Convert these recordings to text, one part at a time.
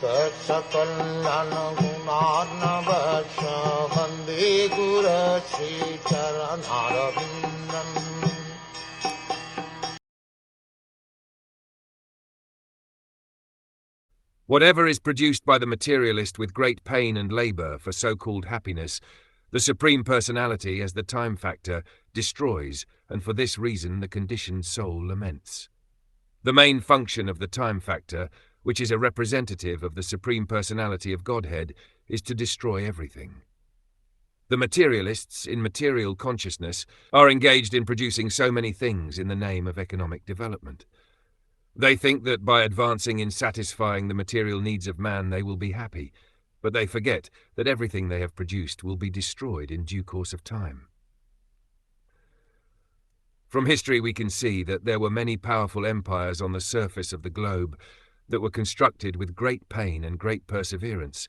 Saksakalyan gunarnavasya Vande Guru Sri Charanaravindan. Whatever is produced by the materialist with great pain and labor for so-called happiness, the Supreme Personality, as the time factor, destroys, and for this reason the conditioned soul laments. The main function of the time factor, which is a representative of the Supreme Personality of Godhead, is to destroy everything. The materialists, in material consciousness, are engaged in producing so many things in the name of economic development. They think that by advancing in satisfying the material needs of man they will be happy, but they forget that everything they have produced will be destroyed in due course of time. From history we can see that there were many powerful empires on the surface of the globe that were constructed with great pain and great perseverance,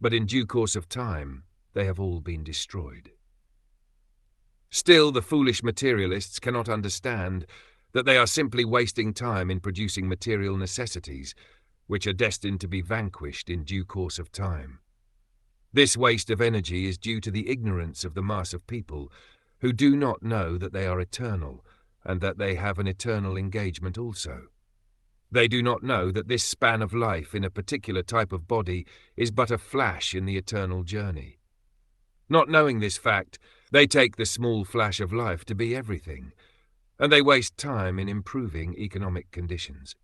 but in due course of time they have all been destroyed. Still, the foolish materialists cannot understand that they are simply wasting time in producing material necessities, which are destined to be vanquished in due course of time. This waste of energy is due to the ignorance of the mass of people, who do not know that they are eternal, and that they have an eternal engagement also. They do not know that this span of life in a particular type of body is but a flash in the eternal journey. Not knowing this fact, they take the small flash of life to be everything, and they waste time in improving economic conditions.